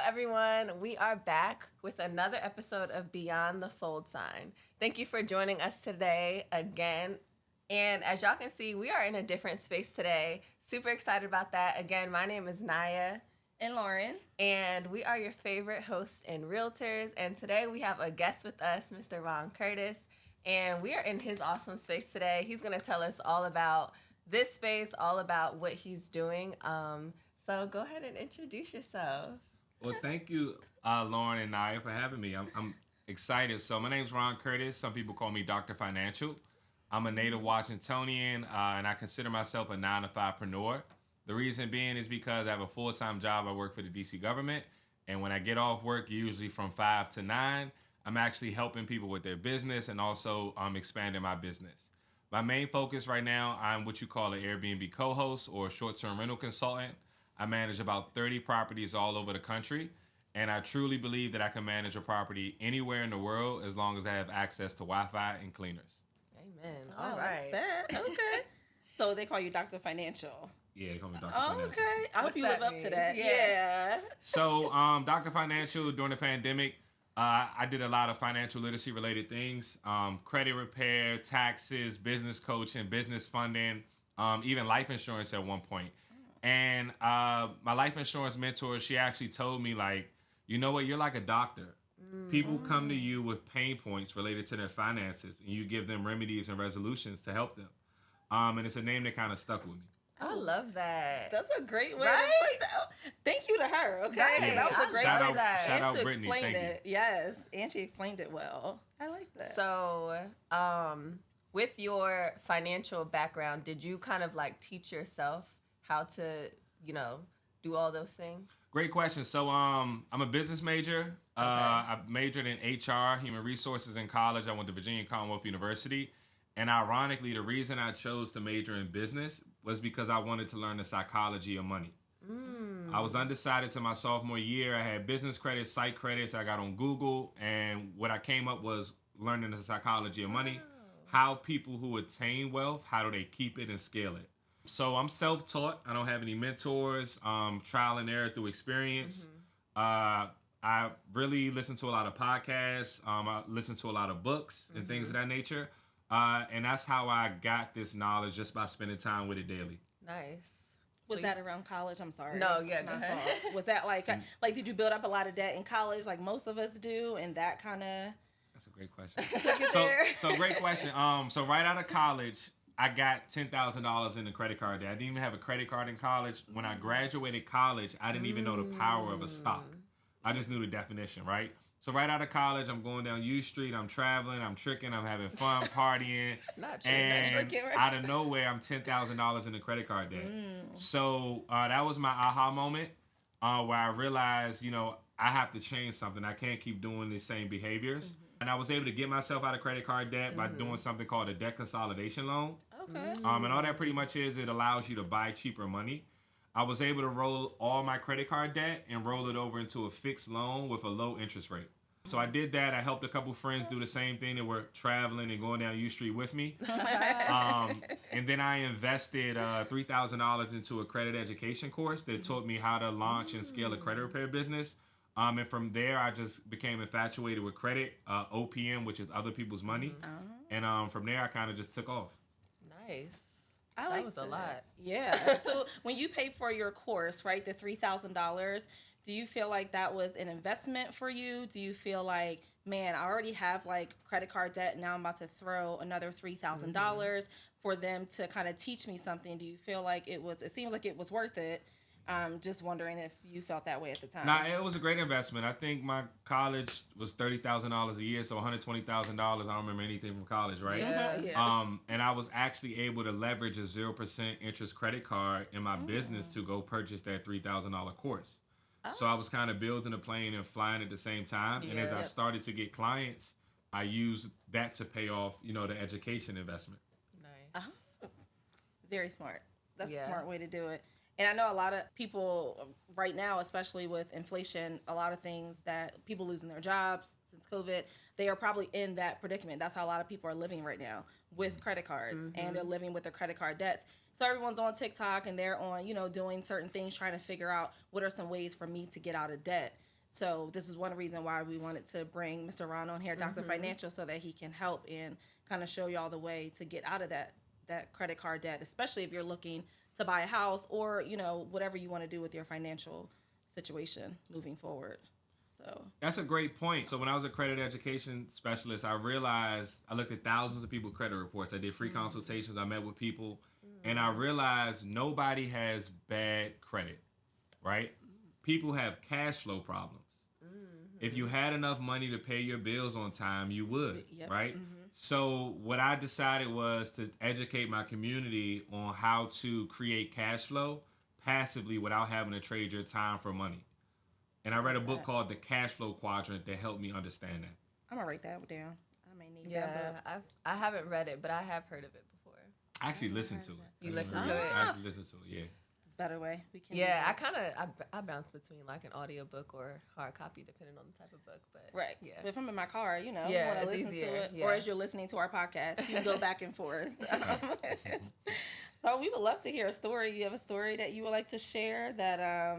everyone. We are back with another episode of Beyond the Sold Sign. Thank you for joining us today again. And as y'all can see, we are in a different space today. Super excited about that. Again, my name is Naya. And Lauren. And we are your favorite hosts and realtors. And today we have a guest with us, Mr. Ron Curtis. And we are in his awesome space today. He's going to tell us all about this space, all about what he's doing. So go ahead and introduce yourself. Well, thank you, Lauren and Naya, for having me. I'm excited. So my name's Ron Curtis. Some people call me Dr. Financial. I'm a native Washingtonian, and I consider myself a 9-to-5preneur. The reason being is because I have a full-time job. I work for the D.C. government, and when I get off work, usually from 5 to 9, I'm actually helping people with their business and also expanding my business. My main focus right now, I'm what you call an Airbnb co-host or short-term rental consultant. I manage about 30 properties all over the country, and I truly believe that I can manage a property anywhere in the world as long as I have access to Wi-Fi and cleaners. Amen. I All like right. that. Okay. So they call you Dr. Financial. Yeah, they call me Dr. Oh, Financial. okay. I hope What's you that live up mean? to that. Yeah. Yeah. So, Dr. Financial, during the pandemic, I did a lot of financial literacy related things, credit repair, taxes, business coaching, business funding, even life insurance at one point. And my life insurance mentor, she actually told me, like, you know what, you're like a doctor. People come to you with pain points related to their finances, and you give them remedies and resolutions to help them. And it's a name that kind of stuck with me. I love that. That's a great way Right? to put that. Thank you to her, okay? Right. That was a great Shout way out- to, shout and out to Brittany. explain Thank you. it. Yes, and she explained it well. I like that. So, with your financial background, did you kind of like teach yourself how to, do all those things? Great question. So I'm a business major. I majored in HR, human resources in college. I went to Virginia Commonwealth University. And ironically, the reason I chose to major in business was because I wanted to learn the psychology of money. I was undecided to my sophomore year. I had business credits, psych credits. I got on Google. And what I came up was learning the psychology of money, how people who attain wealth, how do they keep it and scale it. So I'm self-taught. I don't have any mentors, trial and error through experience. I really listen to a lot of podcasts. I listen to a lot of books and things of that nature. And that's how I got this knowledge, just by spending time with it daily. Nice. Was that around college? I'm sorry. No, yeah, go My ahead. fault. Was that like did you build up a lot of debt in college like most of us do, and that kind of That's a great question. took it there? So great question. So right out of college, I got $10,000 in the credit card debt. I didn't even have a credit card in college. When I graduated college, I didn't even know the power of a stock. I just knew the definition, right? So right out of college, I'm going down U Street. I'm traveling. I'm tricking. I'm having fun, partying. Not tricking, right? Out of nowhere, I'm $10,000 in the credit card debt. So that was my aha moment where I realized, I have to change something. I can't keep doing the same behaviors. And I was able to get myself out of credit card debt by doing something called a debt consolidation loan. Okay. And all that pretty much is, it allows you to buy cheaper money. I was able to roll all my credit card debt and roll it over into a fixed loan with a low interest rate. So I did that. I helped a couple friends do the same thing. They were traveling and going down U Street with me. And then I invested $3,000 into a credit education course that taught me how to launch and scale a credit repair business. And from there, I just became infatuated with credit, OPM, which is other people's money. And from there, I kind of just took off. Nice. I like That was a lot. Yeah. So when you paid for your course, right, the $3,000, do you feel like that was an investment for you? Do you feel like, man, I already have like credit card debt. Now I'm about to throw another $3,000 for them to kind of teach me something. Do you feel like it seems like it was worth it? Just wondering if you felt that way at the time. Nah, it was a great investment. I think my college was $30,000 a year, so $120,000. I don't remember anything from college, right? Yeah. And I was actually able to leverage a 0% interest credit card in my business to go purchase that $3,000 course. So I was kind of building a plane and flying at the same time. And as I started to get clients, I used that to pay off, the education investment. Nice. Very smart. That's Yeah. a smart way to do it. And I know a lot of people right now, especially with inflation, a lot of things that people losing their jobs since COVID, they are probably in that predicament. That's how a lot of people are living right now with credit cards, and they're living with their credit card debts. So everyone's on TikTok and they're on, doing certain things, trying to figure out what are some ways for me to get out of debt. So this is one reason why we wanted to bring Mr. Ron on here, Dr. Financial, so that he can help and kind of show y'all the way to get out of that credit card debt, especially if you're looking to buy a house or, whatever you want to do with your financial situation moving forward. So that's a great point. So when I was a credit education specialist, I realized I looked at thousands of people's credit reports. I did free consultations. I met with people, and I realized nobody has bad credit, right? People have cash flow problems. If you had enough money to pay your bills on time, you would, right? So what I decided was to educate my community on how to create cash flow passively without having to trade your time for money. And I read a book called The Cash Flow Quadrant that helped me understand that. I'm going to write that down. I may need that book. I haven't read it, but I have heard of it before. I actually listened to it. You listened to it? I actually listened to it, yeah. Better way we can. Yeah, I bounce between like an audiobook or hard copy depending on the type of book, but right. Yeah. But if I'm in my car, you want it's to listen easier. to it, Yeah. or as you're listening to our podcast, you can go back and forth. So we would love to hear a story. You have a story that you would like to share that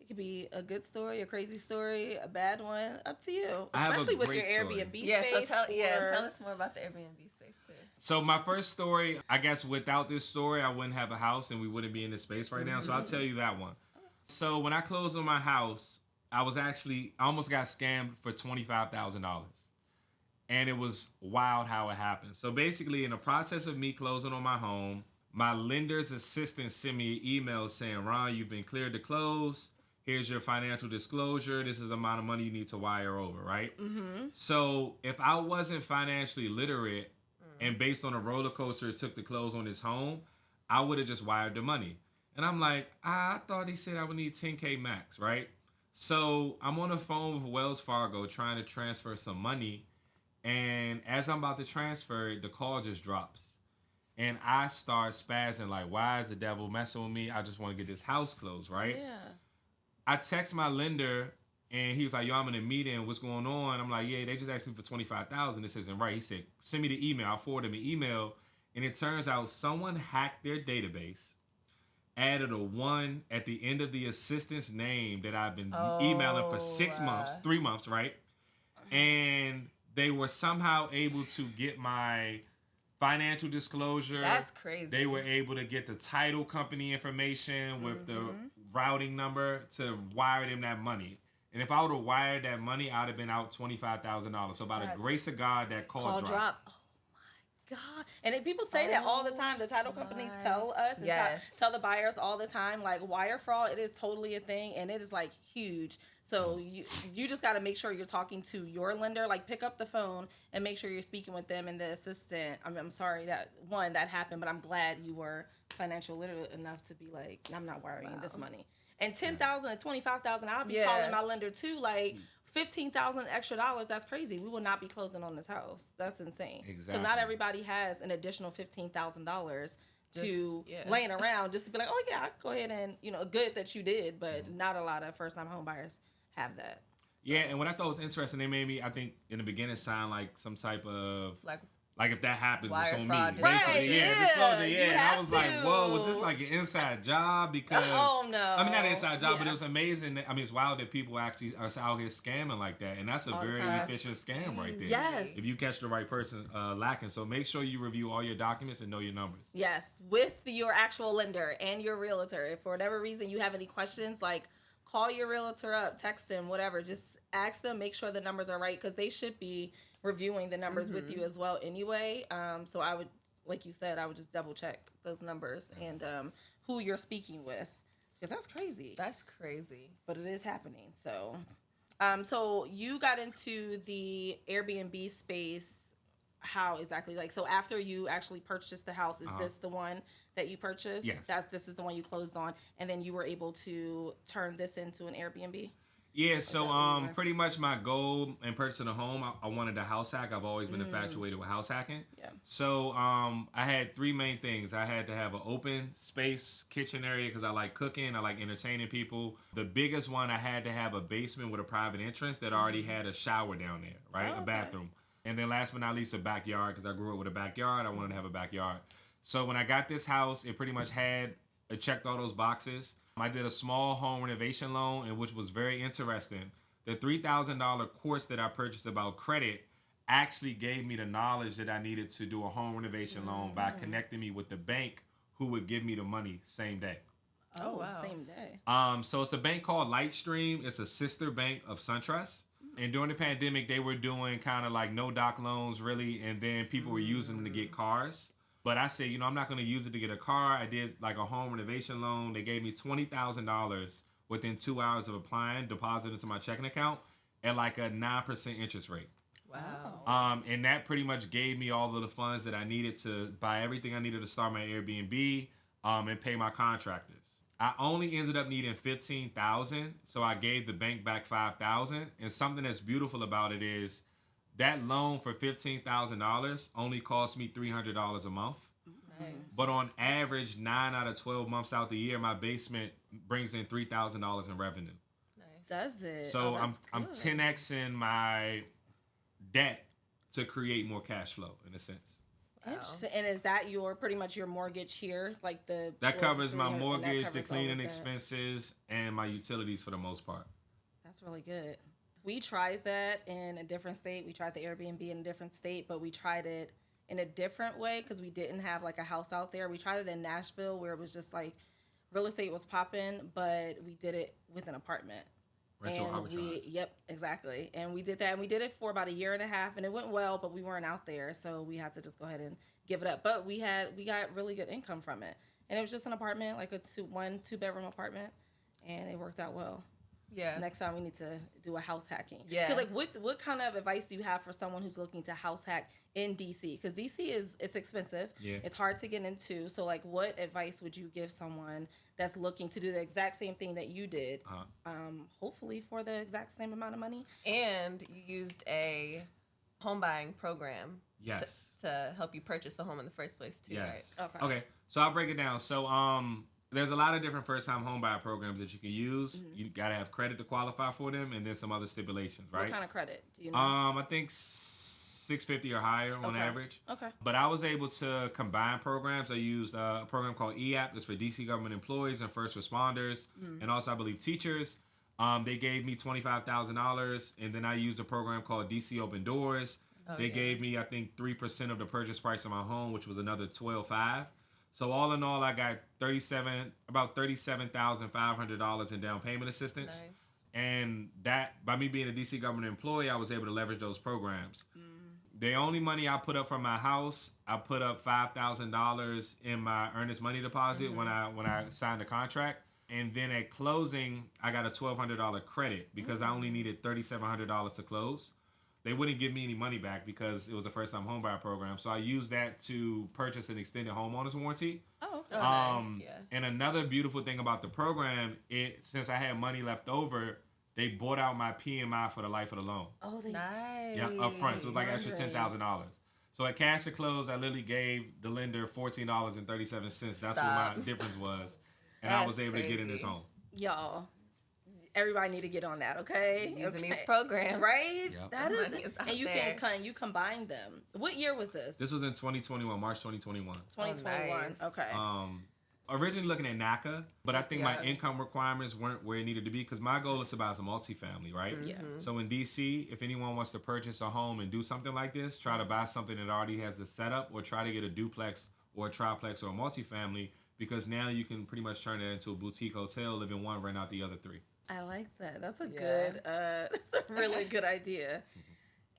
it could be a good story, a crazy story, a bad one, up to you. Especially with your Airbnb space. So tell us more about the Airbnb space too. So my first story, I guess without this story, I wouldn't have a house and we wouldn't be in this space right now. So I'll tell you that one. So when I closed on my house, I almost got scammed for $25,000. And it was wild how it happened. So basically, in the process of me closing on my home, my lender's assistant sent me an email saying, Ron, you've been cleared to close. Here's your financial disclosure. This is the amount of money you need to wire over, right? So if I wasn't financially literate, and based on a roller coaster it took to close on his home, I would have just wired the money. And I'm like, I thought he said I would need $10K max, right? So I'm on the phone with Wells Fargo trying to transfer some money. And as I'm about to transfer it, the call just drops. And I start spazzing like, why is the devil messing with me? I just want to get this house closed, right? Yeah. I text my lender. And he was like, yo, I'm in a meeting. What's going on? I'm like, yeah, they just asked me for $25,000. This isn't right. He said, send me the email. I forwarded him an email. And it turns out someone hacked their database, added a 1 at the end of the assistant's name that I've been emailing for 3 months, right? And they were somehow able to get my financial disclosure. That's crazy. They were able to get the title company information with the routing number to wire them that money. And if I would have wired that money, I would have been out $25,000. So by the grace of God, that call dropped. Oh my God. And people say that all the time. The title companies tell us and tell the buyers all the time, like wire fraud, it is totally a thing and it is like huge. So you just got to make sure you're talking to your lender, like pick up the phone and make sure you're speaking with them and the assistant. I'm sorry that happened, but I'm glad you were financial literate enough to be like, I'm not wiring this money. And $10,000 and $25,000, I'll be calling my lender too. Like $15,000 extra dollars, that's crazy. We will not be closing on this house. That's insane. Exactly. Because not everybody has an additional $15,000 to laying around just to be like, oh yeah, I'll go ahead and good that you did, but not a lot of first time home buyers have that. Yeah, and what I thought was interesting, they made me, I think in the beginning, sound like some type of like if that happens, it's on me. Right, disclosure, And I was like, whoa, was this like an inside job? Because no. I mean, not an inside job, but it was amazing. I mean, it's wild that people actually are out here scamming like that, and that's a very efficient scam right there. Yes. If you catch the right person lacking. So make sure you review all your documents and know your numbers. Yes, with your actual lender and your realtor. If for whatever reason you have any questions, like call your realtor up, text them, whatever. Just ask them, make sure the numbers are right, because they should be reviewing the numbers with you as well anyway. So I would, like you said, I would just double check those numbers and who you're speaking with, because that's crazy. That's crazy. But it is happening. So so you got into the Airbnb space. How exactly? Like, so after you actually purchased the house, is this the one that you purchased? Yes. This is the one you closed on, and then you were able to turn this into an Airbnb? Yeah, so pretty much my goal in purchasing a home, I wanted a house hack. I've always been infatuated with house hacking. Yeah. So I had 3 main things. I had to have an open space kitchen area because I like cooking. I like entertaining people. The biggest one, I had to have a basement with a private entrance that already had a shower down there, right? A bathroom. And then last but not least, a backyard, because I grew up with a backyard. I wanted to have a backyard. So when I got this house, it pretty much checked all those boxes. I did a small home renovation loan, and which was very interesting. The $3,000 course that I purchased about credit actually gave me the knowledge that I needed to do a home renovation loan by connecting me with the bank who would give me the money same day. Oh, wow. Same day. So it's a bank called Lightstream. It's a sister bank of SunTrust. And during the pandemic, they were doing kind of like no doc loans, really, and then people were using them to get cars. But I said, I'm not going to use it to get a car. I did like a home renovation loan. They gave me $20,000 within 2 hours of applying, deposited into my checking account at like a 9% interest rate. Wow. And that pretty much gave me all of the funds that I needed to buy everything I needed to start my Airbnb and pay my contractors. I only ended up needing $15,000, so I gave the bank back $5,000. And something that's beautiful about it is that loan for $15,000 only cost me $300 a month. Nice. But on average, 9 out of 12 months out the year, my basement brings in $3,000 in revenue. Nice. Does it? So that's I'm good. 10xing my debt to create more cash flow in a sense. Interesting. And is that pretty much your mortgage here? Like that covers my 300 and that mortgage, the covers cleaning all of that? expenses, and my utilities for the most part. That's really good. We tried that in a different state. We tried the Airbnb in a different state, but we tried it in a different way because we didn't have like a house out there. We tried it in Nashville where it was just like real estate was popping, but we did it with an apartment. Rental arbitrage. Yep, exactly. And we did that. And we did it for about a year and a half, and it went well, but we weren't out there, so we had to just go ahead and give it up. But we got really good income from it, and it was just an apartment, like a two-bedroom apartment, and it worked out well. Yeah. Next time we need to do a house hacking. Yeah. Because like, what kind of advice do you have for someone who's looking to house hack in DC? Because DC it's expensive. Yeah. It's hard to get into. So like, what advice would you give someone that's looking to do the exact same thing that you did? Hopefully for the exact same amount of money. And you used a home buying program. Yes. To help you purchase the home in the first place too, Yes. right? Okay. So I'll break it down. So there's a lot of different first-time home buyer programs that you can use. Mm-hmm. You got to have credit to qualify for them, and then some other stipulations, right? What kind of credit do you know? I think 650 or higher on average. Okay. But I was able to combine programs. I used a program called EAP. It's for DC government employees and first responders, and also I believe teachers. They gave me $25,000, and then I used a program called DC Open Doors. They gave me, I think, 3% of the purchase price of my home, which was another $12,500. So all in all, I got about $37,500 in down payment assistance. Nice. And that, by me being a DC government employee, I was able to leverage those programs. The only money I put up from my house, I put up $5,000 in my earnest money deposit when I signed the contract. And then at closing, I got a $1,200 credit because I only needed $3,700 to close. They wouldn't give me any money back because it was a first-time homebuyer program. So I used that to purchase an extended homeowner's warranty. Oh, okay. Nice. Yeah. And another beautiful thing about the program, since I had money left over, they bought out my PMI for the life of the loan. Oh, they Nice. Yeah, up front. So it was like extra $10,000. So at cash to close, I literally gave the lender $14.37. That's what my difference was. And I was able to get in this home. Y'all. Everybody need to get on that, okay? Using these programs. Right? Yep. That The is money is out and you there. you combine them. What year was this? This was in 2021, March 2021. 2021. nice. Okay. Originally looking at NACA, but I think my Yeah. income requirements weren't where it needed to be because my goal is to buy as a multifamily, right? Yeah. So in DC, if anyone wants to purchase a home and do something like this, try to buy something that already has the setup or try to get a duplex or a triplex or a multifamily because now you can pretty much turn it into a boutique hotel, live in one, rent out the other three. I like that. That's a good that's a really good idea.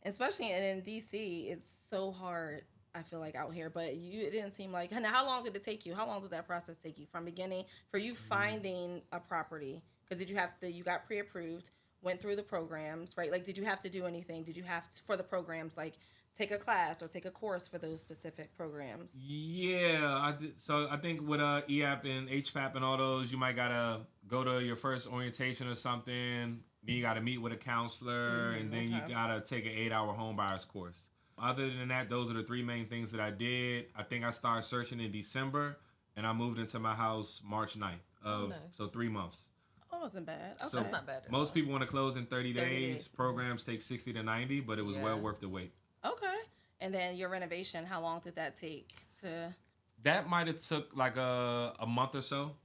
Especially in DC, it's so hard, I feel like, out here. But it didn't seem like. Now, how long did it take you? How long did that process take you from beginning for you finding a property? Because you got pre-approved, went through the programs, right? Like, did you have to do anything? Did you have to, for the programs, like take a class or take a course for those specific programs? Yeah, I did. So I think with EAP and HPAP and all those, you might gotta go to your first orientation or something. Then you gotta meet with a counselor, and then you gotta take an 8-hour home buyers course. Other than that, those are the three main things that I did. I think I started searching in December, and I moved into my house March 9th. So 3 months. Oh, it wasn't bad. Okay. So That's not bad at most all. people want to close in 30 30 days. days. Programs take 60 to 90, but it was well worth the wait. Okay. And then your renovation, how long did that take to? That might have took like a month or so.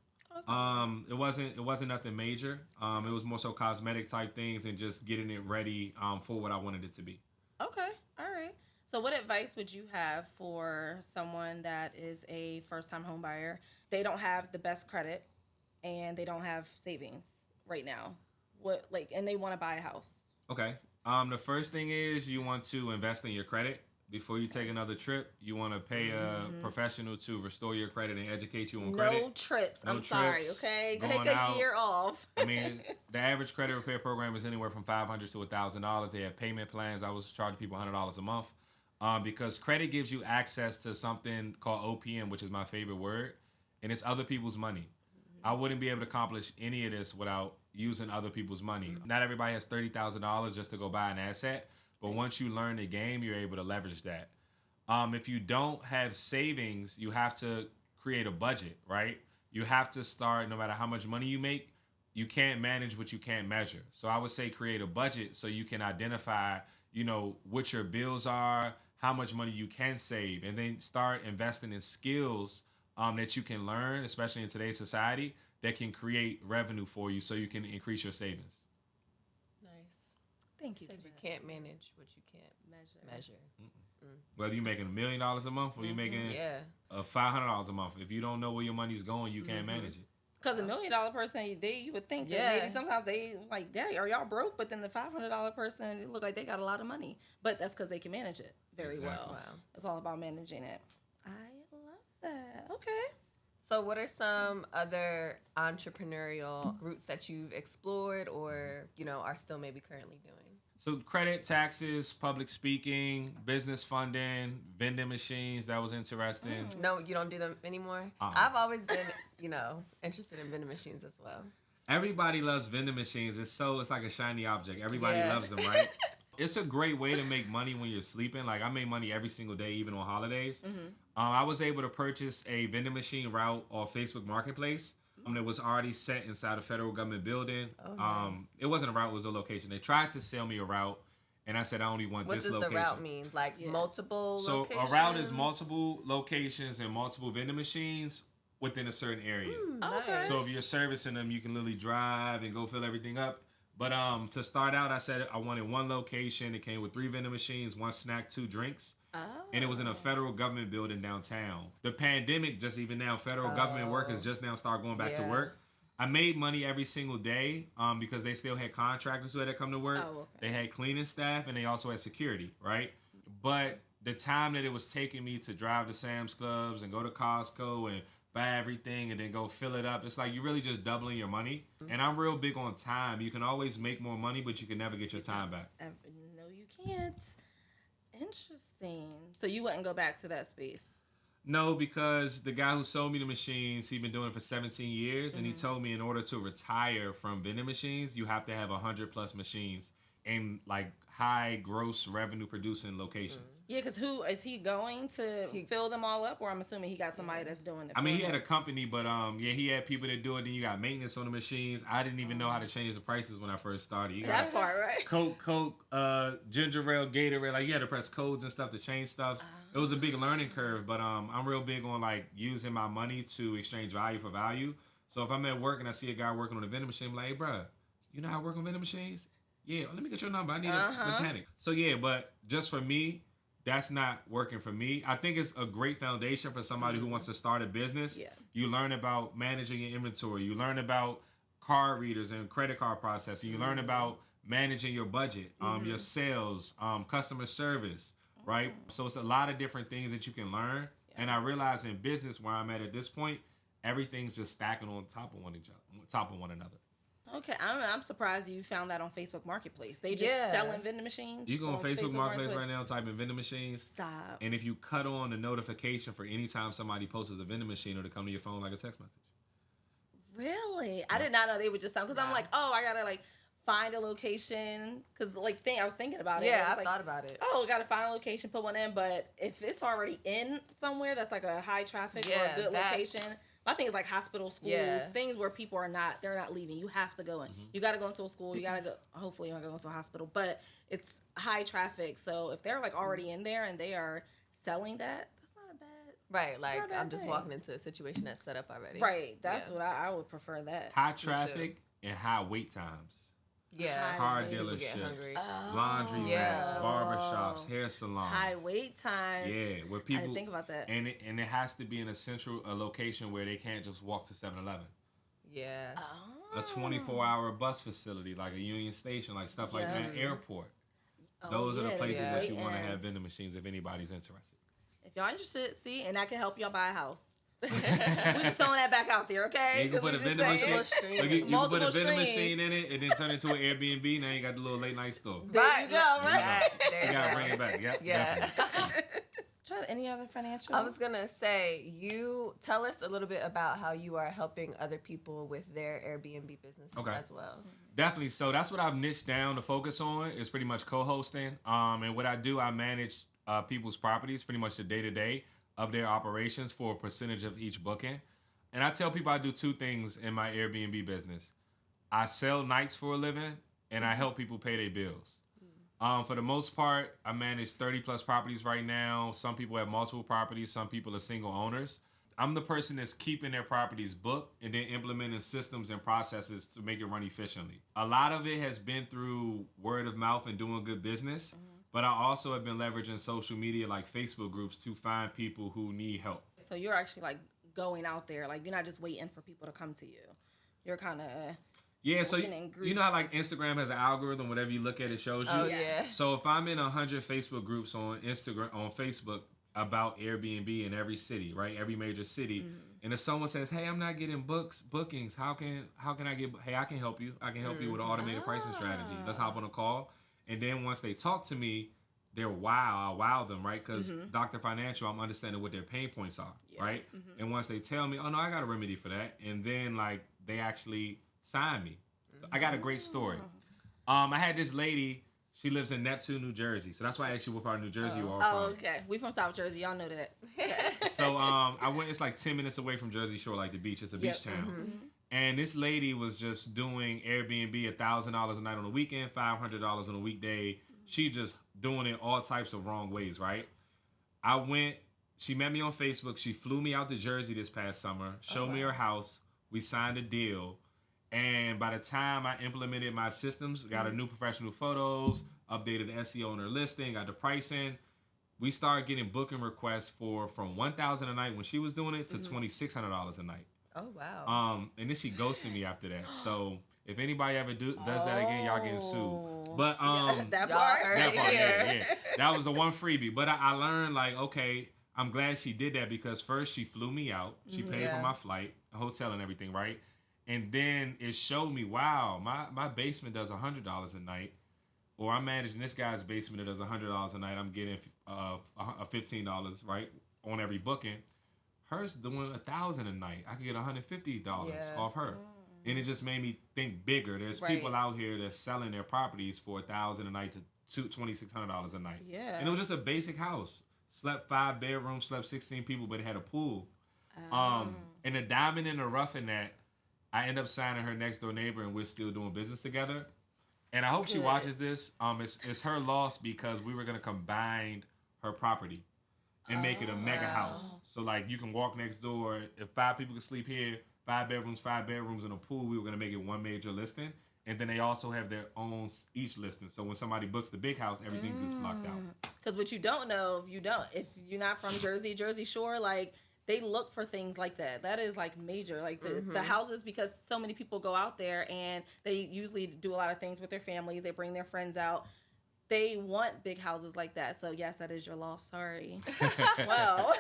It wasn't nothing major. It was more so cosmetic type things and just getting it ready for what I wanted it to be. Okay, all right. So, what advice would you have for someone that is a first-time home buyer? They don't have the best credit, and they don't have savings right now. And they want to buy a house. Okay. The first thing is you want to invest in your credit. Before you take another trip, you want to pay a professional to restore your credit and educate you on credit. No trips. No I'm sorry, trips, okay? going Take a out. year off. I mean, the average credit repair program is anywhere from $500 to $1,000. They have payment plans. I was charging people $100 a month because credit gives you access to something called OPM, which is my favorite word, and it's other people's money. I wouldn't be able to accomplish any of this without using other people's money. Not everybody has $30,000 just to go buy an asset, but once you learn the game, you're able to leverage that. If you don't have savings, you have to create a budget, right? You have to start, no matter how much money you make, you can't manage what you can't measure. So I would say create a budget so you can identify, what your bills are, how much money you can save, and then start investing in skills that you can learn, especially in today's society, that can create revenue for you so you can increase your savings. Nice. Thank you. You said you can't manage what you can't measure. Whether you're making $1 million a month or you're making $500 a month, if you don't know where your money's going, you can't manage it. Because $1 million person, you would think that maybe sometimes they like, "Daddy, are y'all broke?" But then the $500 person, it look like they got a lot of money. But that's because they can manage it very well. Wow. It's all about managing it. I love that. Okay. So what are some other entrepreneurial routes that you've explored or, are still maybe currently doing? So credit, taxes, public speaking, business funding, vending machines. That was interesting. No, you don't do them anymore? I've always been, interested in vending machines as well. Everybody loves vending machines. It's like a shiny object. Everybody loves them, right? It's a great way to make money when you're sleeping. Like, I make money every single day, even on holidays. I was able to purchase a vending machine route off Facebook Marketplace. That was already set inside a federal government building. Oh, nice. It wasn't a route, it was a location. They tried to sell me a route, and I said I only want this location. What does the route mean? Like multiple locations? So a route is multiple locations and multiple vending machines within a certain area. Okay. So if you're servicing them, you can literally drive and go fill everything up. But to start out, I said I wanted one location. It came with 3 vending machines, 1 snack, 2 drinks. And it was in a federal government building downtown. The pandemic, just even now, federal government workers just now start going back to work. I made money every single day because they still had contractors who had to come to work. Oh, okay. They had cleaning staff and they also had security, right? But the time that it was taking me to drive to Sam's Clubs and go to Costco and buy everything and then go fill it up, it's like you're really just doubling your money. And I'm real big on time. You can always make more money, but you can never get your time back. No, you can't. Interesting. So you wouldn't go back to that space? No, because the guy who sold me the machines, he's been doing it for 17 years, and he told me in order to retire from vending machines, you have to have 100+ machines in like high gross revenue producing locations. Yeah, because who is he going to fill them all up, or I'm assuming he got somebody that's doing it? I mean, he had a company, but he had people that do it. Then you got maintenance on the machines. I didn't even know how to change the prices when I first started. You got that part, right? Coke, ginger ale, Gatorade. Like you had to press codes and stuff to change stuff. It was a big learning curve, but I'm real big on like using my money to exchange value for value. So if I'm at work and I see a guy working on a vending machine, I'm like, hey, bro, you know how I work on vending machines? Yeah, let me get your number. I need a mechanic. So yeah, but just for me, that's not working for me. I think it's a great foundation for somebody who wants to start a business. Yeah. You learn about managing your inventory. You learn about card readers and credit card processing. You learn about managing your budget, your sales, customer service, right? So it's a lot of different things that you can learn. Yeah. And I realize in business where I'm at this point, everything's just stacking on top of one another. Okay, I'm surprised you found that on Facebook Marketplace. They just selling vending machines. You go on Facebook Marketplace right now, type in vending machines. Stop. And if you cut on the notification for any time somebody posts a vending machine, it'll come to your phone like a text message. Really? I did not know they would just sound, because I'm like, oh, I gotta like find a location, because I was thinking about it. Yeah, I thought about it. Oh, gotta find a location, put one in. But if it's already in somewhere that's like a high traffic or a good location. My thing is like hospital, schools, things where people they're not leaving. You have to go in. You got to go into a school. You got to go, hopefully you're not going to go into a hospital, but it's high traffic. So if they're like already in there and they are selling that, that's not a bad. Right, like Not a bad I'm just thing. walking into a situation that's set up already. Right. That's Yeah. what I would prefer that. High traffic and high wait times. Yeah. High Car wait. People get dealerships, hungry. laundry Yeah. racks, barbershops, hair salons. High wait times. Yeah, where I people didn't think about that. and it has to be in a location where they can't just walk to 7-Eleven. Yeah. Oh. A 24-hour bus facility like a Union Station, like stuff like Yeah. that. Airport. Oh, Those are the yeah, places yeah. that you want to waiting. have vending machines if anybody's interested. If y'all interested, see, and I can help y'all buy a house. We just throwing that back out there, okay? You can 'Cause put we a just vending saying- machine. Multiple Look, you can put a Multiple vending streams. machine in it and then turn it into an Airbnb. Now you got the little late night store. There Right, you go, right? There You gotta go. bring it back. Yep, Yeah. definitely. Try any other financial? I was gonna say, you tell us a little bit about how you are helping other people with their Airbnb business Okay. as well. Definitely. So that's what I've niched down to focus on is pretty much co-hosting. And what I do, I manage people's properties, pretty much the day-to-day of their operations for a percentage of each booking. And I tell people I do two things in my Airbnb business. I sell nights for a living, and I help people pay their bills. For the most part, I manage 30 plus properties right now. Some people have multiple properties. Some people are single owners. I'm the person that's keeping their properties booked and then implementing systems and processes to make it run efficiently. A lot of it has been through word of mouth and doing good business, but I also have been leveraging social media like Facebook groups to find people who need help. So you're actually like going out there, like you're not just waiting for people to come to you. You're kind of Yeah, so working in you know how groups. like Instagram has an algorithm, whatever you look at, it shows you. Oh Yeah. yeah. So if I'm in 100 Facebook groups on Facebook about Airbnb in every city, right? Every major city. And if someone says, "Hey, I'm not getting bookings, how can I get hey, I can help you. I can help you with an automated pricing strategy. Let's hop on a call." And then once they talk to me, I wow them, right? Cuz Dr. Financial, I'm understanding what their pain points are, right? And once they tell me, "Oh no, I got a remedy for that." And then like they actually sign me. I got a great story. I had this lady. She lives in Neptune, New Jersey. So that's why I asked you what part of New Jersey you are Oh, from. okay. We from South Jersey. Y'all know that. So I went. It's like 10 minutes away from Jersey Shore, like the beach. It's a beach town. And this lady was just doing Airbnb $1,000 a night on a weekend, $500 on a weekday. She just doing it all types of wrong ways, right? I went. She met me on Facebook. She flew me out to Jersey this past summer. Showed me her house. We signed a deal. And by the time I implemented my systems, got her new professional photos, updated the SEO on her listing, got the pricing, we started getting booking requests from $1,000 a night when she was doing it to $2,600 a night. Oh wow. And then she ghosted me after that. So if anybody ever does that again, y'all getting sued. But that Y'all part. heard that it part, here. yeah. That was the one freebie. But I learned like, okay, I'm glad she did that because first she flew me out. She paid Yeah. for my flight, hotel and everything, right? And then it showed me, wow, my basement does $100 a night. Or I'm managing this guy's basement that does $100 a night. I'm getting $15, right, on every booking. Hers doing $1,000 a night. I could get $150 off her. And it just made me think bigger. There's people out here that's selling their properties for $1,000 a night to $2,600 a night. Yeah. And it was just a basic house. Slept 5 bedrooms, slept 16 people, but it had a pool. And the diamond in the rough in that, I end up signing her next door neighbor, and we're still doing business together. And I hope she watches this. It's her loss because we were gonna combine her property and make it a mega house. So like you can walk next door. If 5 people could sleep here, 5 bedrooms and a pool, we were gonna make it one major listing. And then they also have their own each listing. So when somebody books the big house, everything gets blocked out. Because what you don't know, if you're not from Jersey Shore, like they look for things like that. That is like major, like the houses, because so many people go out there and they usually do a lot of things with their families. They bring their friends out. They want big houses like that. So yes, that is your loss. Sorry. Well,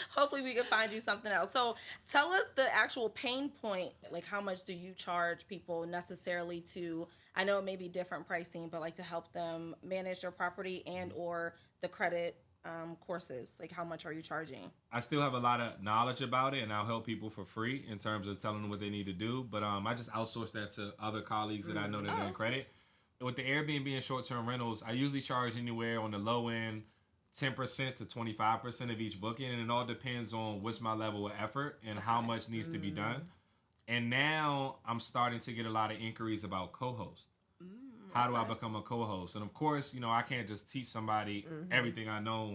hopefully we can find you something else. So tell us the actual pain point. Like how much do you charge people necessarily to, I know it may be different pricing, but like to help them manage their property and or the credit courses? Like how much are you charging? I still have a lot of knowledge about it, and I'll help people for free in terms of telling them what they need to do. But I just outsource that to other colleagues that I know that are in credit. With the Airbnb and short-term rentals, I usually charge anywhere on the low end 10% to 25% of each booking, and it all depends on what's my level of effort and how much needs to be done. And now I'm starting to get a lot of inquiries about co-host. How do I become a co-host? And of course, I can't just teach somebody everything I know,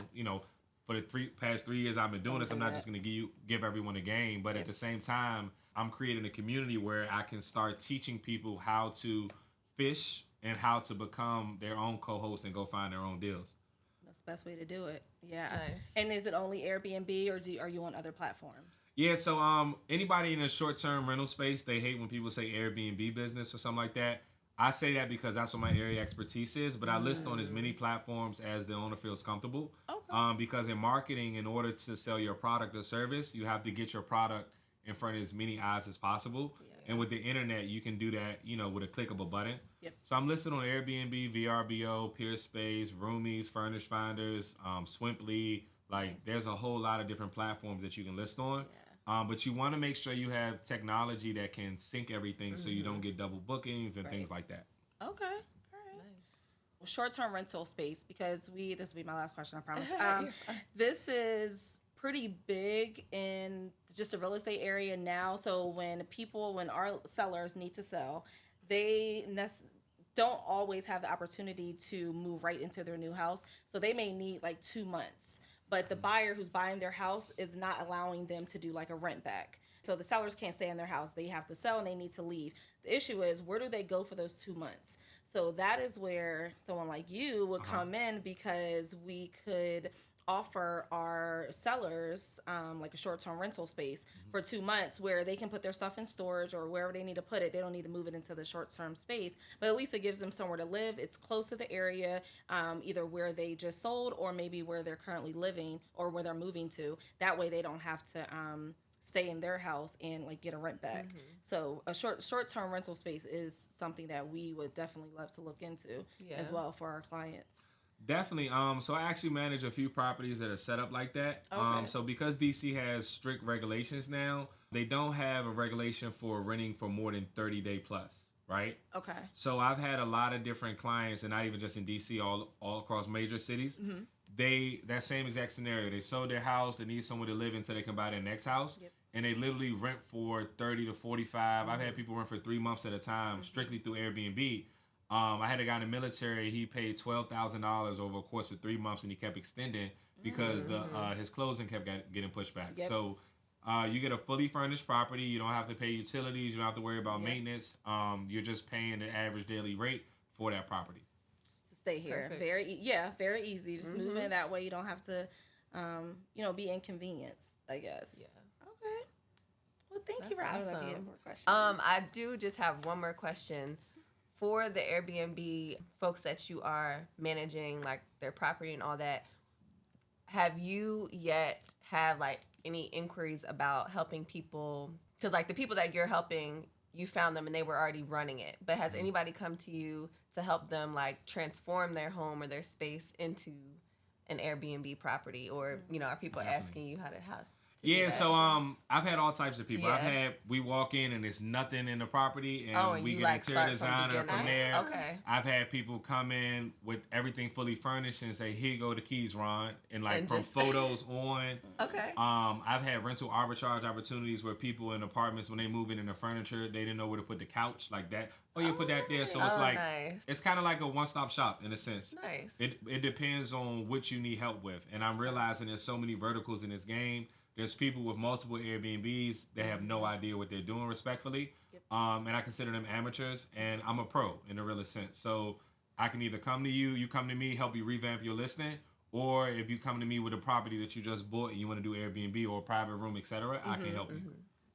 for the past 3 years I've been doing this, I'm not just going to give everyone a game, but at the same time, I'm creating a community where I can start teaching people how to fish and how to become their own co-host and go find their own deals. That's the best way to do it. Yeah. Nice. And is it only Airbnb or are you on other platforms? Yeah, so anybody in a short-term rental space, they hate when people say Airbnb business or something like that. I say that because that's what my area expertise is, but I list on as many platforms as the owner feels comfortable. Okay. Because in marketing, in order to sell your product or service, you have to get your product in front of as many eyes as possible. Yeah. And with the internet, you can do that, with a click of a button. Yep. So I'm listed on Airbnb, VRBO, Peerspace, Roomies, Furnish Finders, Swimply. There's a whole lot of different platforms that you can list on. Yeah. But you want to make sure you have technology that can sync everything so you don't get double bookings and things like that. Okay. All right. Nice. Well, short-term rental space, because this will be my last question, I promise. This is pretty big in just the real estate area now. So when our sellers need to sell, they don't always have the opportunity to move right into their new house. So they may need 2 months. But the buyer who's buying their house is not allowing them to do a rent back. So the sellers can't stay in their house. They have to sell and they need to leave. The issue is, where do they go for those 2 months? So that is where someone like you would come in, because we could offer our sellers a short-term rental space for 2 months where they can put their stuff in storage or wherever they need to put it. They don't need to move it into the short-term space, but at least it gives them somewhere to live. It's close to the area, either where they just sold or maybe where they're currently living or where they're moving to. That way they don't have to stay in their house and get a rent back. So a short-term rental space is something that we would definitely love to look into as well for our clients. Definitely. So I actually manage a few properties that are set up like that. Okay. So because DC has strict regulations now, they don't have a regulation for renting for more than 30-day plus, right? Okay. So I've had a lot of different clients, and not even just in DC, all across major cities. That same exact scenario. They sold their house, they need somewhere to live until they can buy their next house. Yep. And they literally rent for 30 to 45. I've had people rent for 3 months at a time, strictly through Airbnb. I had a guy in the military. He paid $12,000 over a course of 3 months, and he kept extending because his closing kept getting pushed back. Yep. So you get a fully furnished property. You don't have to pay utilities. You don't have to worry about maintenance. You're just paying the average daily rate for that property. Just to stay here. Perfect. Very easy. Just move in that way. You don't have to, be inconvenienced, I guess. Yeah. Okay. Well, thank you for asking. I don't know if you have more questions. I do just have one more question. For the Airbnb folks that you are managing, their property and all that, have you yet had any inquiries about helping people? Because the people that you're helping, you found them and they were already running it. But has anybody come to you to help them transform their home or their space into an Airbnb property? Or are people asking you how to? Yeah, so I've had all types of people. Yeah. We walk in and there's nothing in the property, and we get an interior designer from there. Okay. I've had people come in with everything fully furnished and say, "Here you go, the keys, Ron," and from photos on. Okay. I've had rental arbitrage opportunities where people in apartments, when they move in the furniture, they didn't know where to put the couch like that. Oh, you put that there, so it's nice. It's kind of like a one-stop shop in a sense. Nice. It depends on what you need help with, and I'm realizing there's so many verticals in this game. There's people with multiple Airbnbs that have no idea what they're doing, respectfully. Yep. And I consider them amateurs, and I'm a pro in the realest sense. So I can either come to you, you come to me, help you revamp your listing, or if you come to me with a property that you just bought and you want to do Airbnb or a private room, etc., I can help you.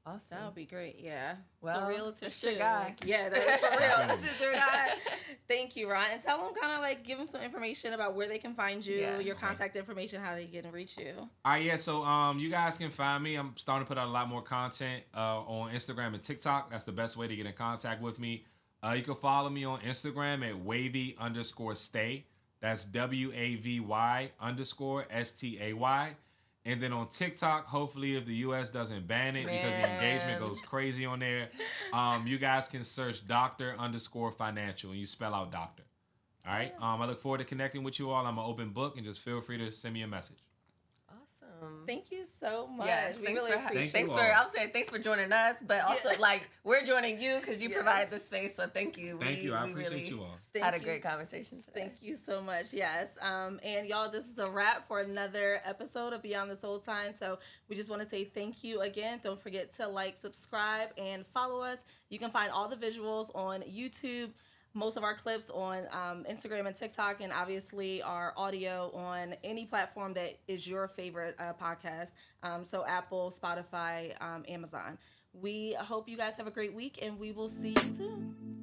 Awesome. That would be great. Yeah. Well, so realtor that's your guy. Yeah, that is for real. This is your guy. Thank you, Ron. And tell them give them some information about where they can find you, your contact information, how they can reach you. All right, yeah. So you guys can find me. I'm starting to put out a lot more content on Instagram and TikTok. That's the best way to get in contact with me. You can follow me on Instagram at wavy_stay. That's WAVY_STAY. And then on TikTok, hopefully if the U.S. doesn't ban it, because the engagement goes crazy on there, you guys can search Dr_financial, and you spell out doctor. All right? I look forward to connecting with you all. I'm an open book, and just feel free to send me a message. Awesome. Thank you so much. Yes, we really appreciate it. I was saying thanks for joining us, but also like we're joining you because you provided the space. So thank you. Thank you. I appreciate you all. Had a great conversation today. Thank you so much. Yes. And y'all, this is a wrap for another episode of Beyond the Soul Sign. So we just want to say thank you again. Don't forget to like, subscribe, and follow us. You can find all the visuals on YouTube, most of our clips on Instagram and TikTok, and obviously our audio on any platform that is your favorite podcast. So Apple, Spotify, Amazon. We hope you guys have a great week, and we will see you soon.